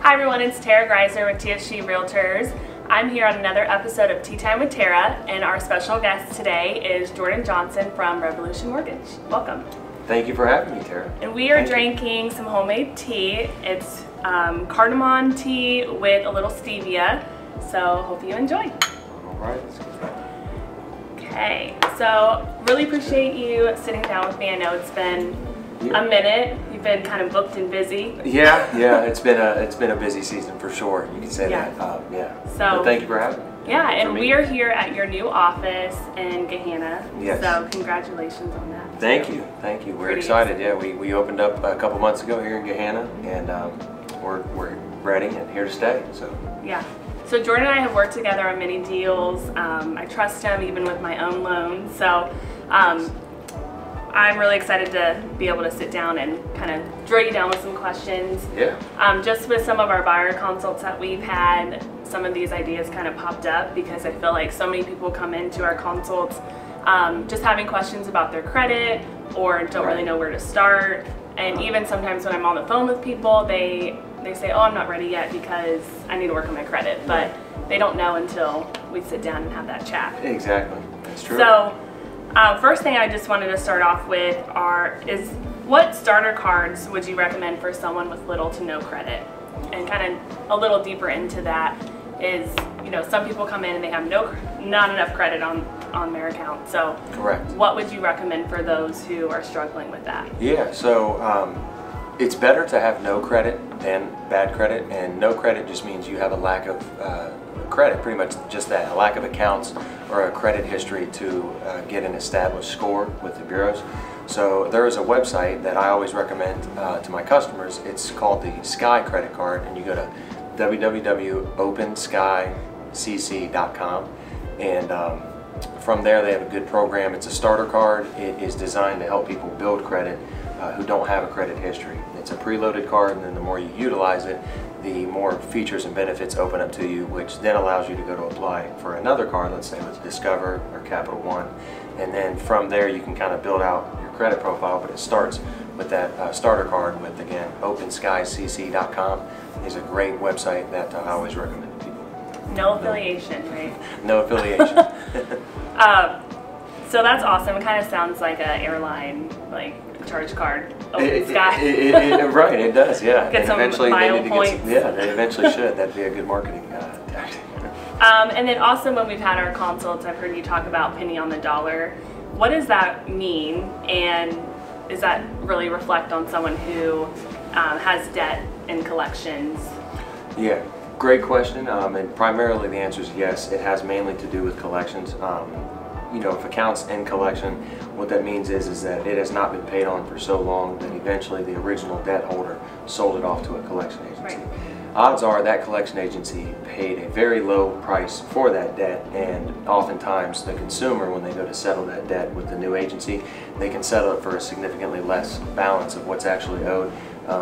Hi everyone, it's Terra with TSG Realtors. I'm here on another episode of Tea Time with Terra, and our special guest today is Jordan Johnson from Revolution Mortgage. Welcome. Thank you for having me, Terra. And we are drinking some homemade tea. It's cardamom tea with a little stevia, so hope you enjoy. All right, let's get that. Okay, so really appreciate you sitting down with me. I know it's been a minute. You've been kind of booked and busy. Yeah, it's been a busy season for sure. You can say that. So but thank you for having me. Yeah, and we are here at your new office in Gahanna. Yes. So congratulations on that. Thank you. We're excited. Yeah, we opened up a couple months ago here in Gahanna, and we're ready and here to stay. So yeah. So Jordan and I have worked together on many deals. I trust him even with my own loans. So I'm really excited to be able to sit down and kind of drill you down with some questions. Yeah. Just with some of our buyer consults that we've had, some of these ideas kind of popped up because I feel like so many people come into our consults just having questions about their credit or don't really know where to start. And even sometimes when I'm on the phone with people, they say, oh, I'm not ready yet because I need to work on my credit. But they don't know until we sit down and have that chat. Exactly. That's true. So first thing I just wanted to start off with is what starter cards would you recommend for someone with little to no credit? And kind of a little deeper into that is, you know, some people come in and they have not enough credit on their account. So correct. What would you recommend for those who are struggling with that? Yeah, so it's better to have no credit than bad credit, and no credit just means you have a lack of credit, pretty much just that, a lack of accounts or a credit history to get an established score with the bureaus. So there is a website that I always recommend to my customers. It's called the Sky Credit Card, and you go to www.openskycc.com, and from there they have a good program. It's a starter card. It is designed to help people build credit who don't have a credit history. It's a preloaded card, and then the more you utilize it, the more features and benefits open up to you, which then allows you to go to apply for another card, let's say with Discover or Capital One, and then from there you can kind of build out your credit profile, but it starts with that starter card with, again, openskycc.com is a great website that I always recommend to people. No affiliation, right? No affiliation. So that's awesome. It kind of sounds like an airline, like charge card. Open Sky. Right, it does, yeah. Get some mile points. Yeah, they eventually should. That'd be a good marketing tactic. And then also when we've had our consults, I've heard you talk about penny on the dollar. What does that mean, and does that really reflect on someone who has debt and collections? Yeah, great question, and primarily the answer is yes. It has mainly to do with collections. You know, if accounts in collection, what that means is that it has not been paid on for so long that eventually the original debt holder sold it off to a collection agency. Right. Odds are that collection agency paid a very low price for that debt, and oftentimes the consumer, when they go to settle that debt with the new agency, they can settle it for a significantly less balance of what's actually owed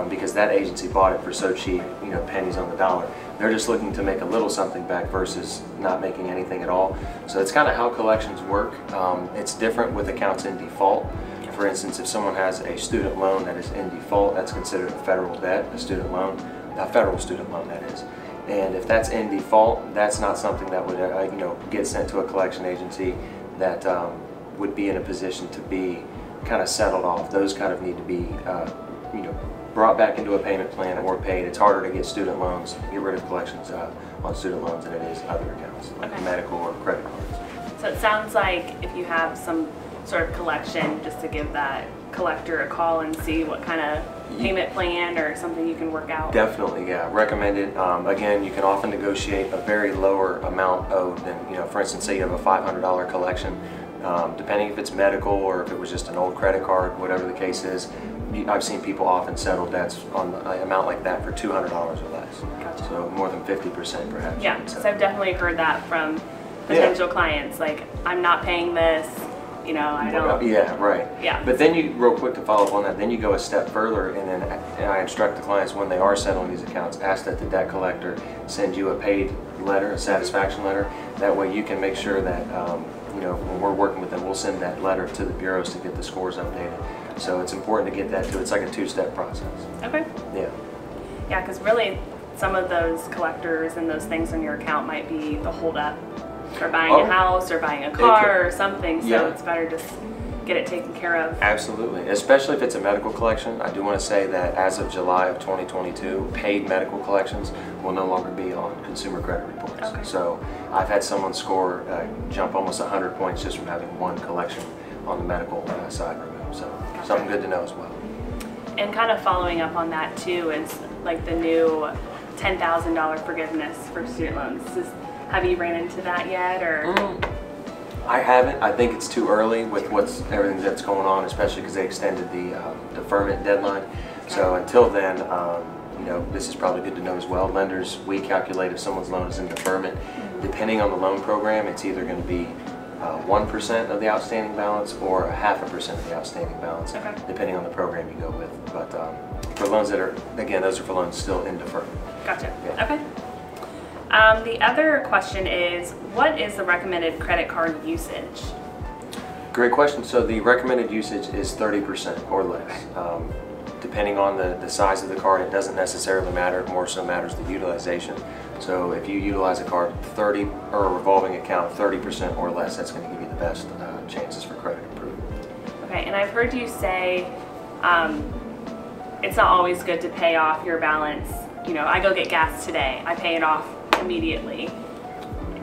because that agency bought it for so cheap, you know, pennies on the dollar. They're just looking to make a little something back versus not making anything at all. So it's kind of how collections work. It's different with accounts in default. For instance, if someone has a student loan that is in default, that's considered a federal debt, a federal student loan that is. And if that's in default, that's not something that would you know, get sent to a collection agency that would be in a position to be kind of settled off. Those kind of need to be you know, brought back into a payment plan or paid. It's harder to get student loans, get rid of collections on student loans than it is other accounts, like medical or credit cards. So it sounds like if you have some sort of collection, just to give that collector a call and see what kind of payment plan or something you can work out. Definitely, yeah, recommended. Again, you can often negotiate a very lower amount owed than, you know, for instance, say you have a $500 collection, depending if it's medical or if it was just an old credit card, whatever the case is. I've seen people often settle debts on an amount like that for $200 or less. Gotcha. So more than 50% perhaps. Yeah, because I've definitely heard that from potential clients, like, I'm not paying this, you know, I don't. Yeah, right. Yeah. But then you, real quick to follow up on that, then you go a step further, and then I instruct the clients when they are settling these accounts, ask that the debt collector send you a paid letter, a satisfaction letter. That way you can make sure that, you know, when we're working with them, we'll send that letter to the bureaus to get the scores updated. So it's important to get that too. It's like a two-step process. Okay. Yeah. Yeah, because really some of those collectors and those things on your account might be the holdup for buying a house or buying a car or something. So it's better to get it taken care of. Absolutely, especially if it's a medical collection. I do want to say that as of July of 2022, paid medical collections will no longer be on consumer credit reports. Okay. So I've had someone score jump almost 100 points just from having one collection on the medical side removed. So something good to know as well. And kind of following up on that too is like the new $10,000 forgiveness for student loans. Have you ran into that yet, or? I haven't. I think it's too early with everything that's going on, especially because they extended the deferment deadline. Okay. So until then, you know, this is probably good to know as well. Lenders, we calculate if someone's loan is in deferment. Depending on the loan program, it's either going to be 1% of the outstanding balance or 0.5% of the outstanding balance, depending on the program you go with. But for loans that are, again, those are for loans still in deferment. Gotcha. Yeah. Okay. The other question is, what is the recommended credit card usage? Great question. So the recommended usage is 30% or less. Depending on the size of the card, it doesn't necessarily matter. It more so matters the utilization. So if you utilize a card 30 or a revolving account 30% or less, that's going to give you the best chances for credit improvement. Okay, and I've heard you say it's not always good to pay off your balance. You know, I go get gas today, I pay it off immediately.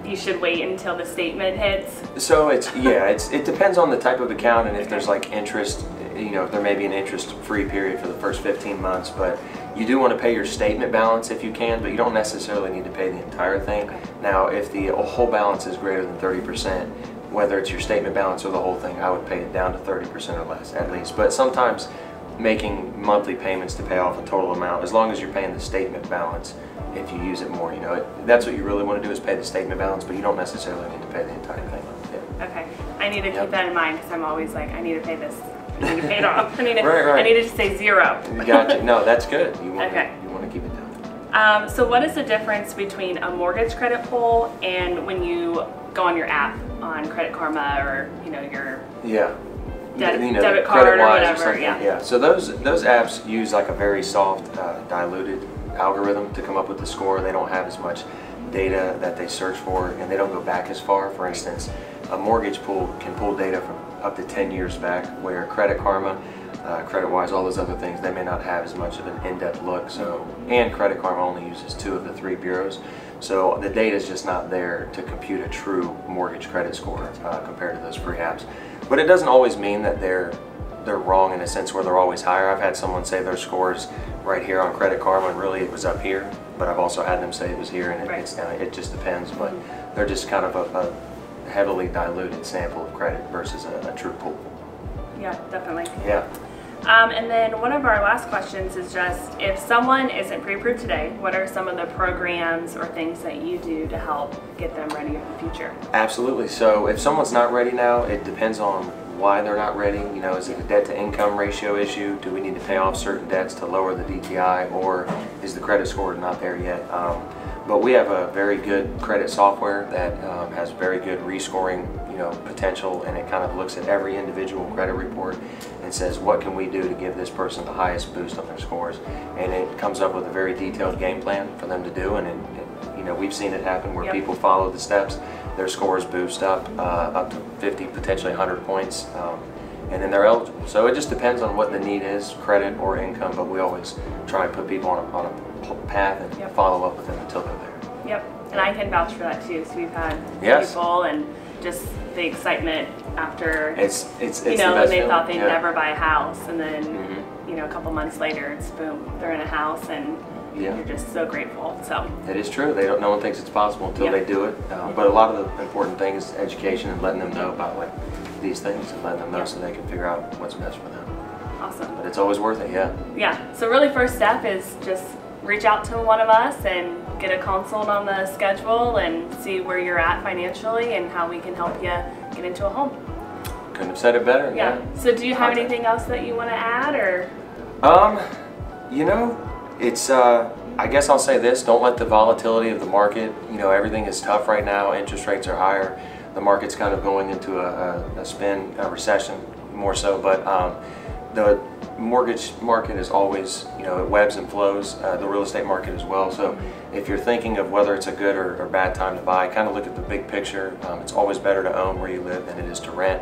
You should wait until the statement hits. So it depends on the type of account and if there's like interest. You know, there may be an interest-free period for the first 15 months, but you do want to pay your statement balance if you can, but you don't necessarily need to pay the entire thing. Now, if the whole balance is greater than 30%, whether it's your statement balance or the whole thing, I would pay it down to 30% or less at least. But sometimes making monthly payments to pay off a total amount, as long as you're paying the statement balance, if you use it more, you know, that's what you really want to do is pay the statement balance, but you don't necessarily need to pay the entire thing. Yeah. Okay, I need to keep that in mind because I'm always like, I need to pay this. I need to pay it off. I need to, right. I need to say zero. Gotcha. No, that's good. You want to keep it down. So what is the difference between a mortgage credit pull and when you go on your app on Credit Karma or your debit card or whatever? Yeah. So those apps use like a very soft, diluted algorithm to come up with the score. They don't have as much data that they search for, and they don't go back as far. For instance, a mortgage pool can pull data from up to 10 years back, where Credit Karma, CreditWise, all those other things, they may not have as much of an in-depth look. So, and Credit Karma only uses 2 of the 3 bureaus, so the data is just not there to compute a true mortgage credit score compared to those free apps. But it doesn't always mean that they're wrong in a sense where they're always higher. I've had someone say their scores right here on Credit Karma and really it was up here, but I've also had them say it was here and it's down. It just depends, but they're just kind of a heavily diluted sample of credit versus a true pool. Yeah, definitely. Yeah. And then one of our last questions is just, if someone isn't pre-approved today, what are some of the programs or things that you do to help get them ready for the future? Absolutely. So if someone's not ready now, it depends on why they're not ready. You know, is it a debt to income ratio issue? Do we need to pay off certain debts to lower the DTI, or is the credit score not there yet? But we have a very good credit software that has very good rescoring, potential, and it kind of looks at every individual credit report and says, what can we do to give this person the highest boost on their scores? And it comes up with a very detailed game plan for them to do, and we've seen it happen where people follow the steps, their scores boost up to 50, potentially 100 points, and then they're eligible. So it just depends on what the need is, credit or income, but we always try and put people on a path and follow up with them until they're there. Yep, and I can vouch for that too. So we've had people and just the excitement after, it's when they thought they'd never buy a house, and then a couple months later, it's boom, they're in a house, and you're just so grateful. So it is true. No one thinks it's possible until they do it. But a lot of the important thing is education and letting them know about these things and letting them know so they can figure out what's best for them. Awesome. But it's always worth it. Yeah. So really, first step is just reach out to one of us and get a consult on the schedule and see where you're at financially and how we can help you get into a home. Couldn't have said it better. Yeah. So do you have anything else that you want to add, or? It's I guess I'll say this: don't let the volatility of the market. Everything is tough right now. Interest rates are higher. The market's kind of going into a recession more so, but the mortgage market is always, you know, it webs and flows, the real estate market as well. So if you're thinking of whether it's a good or bad time to buy, kind of look at the big picture. It's always better to own where you live than it is to rent.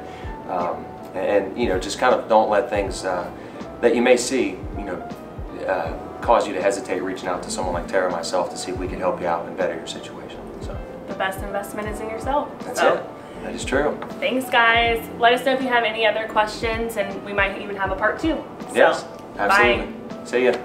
And you know, just kind of don't let things that you may see, you know, cause you to hesitate reaching out to someone like Terra or myself to see if we can help you out and better your situation. So the best investment is in yourself. That's it. That is true. Thanks, guys. Let us know if you have any other questions, and we might even have a part 2. Yes, absolutely. Bye. See ya.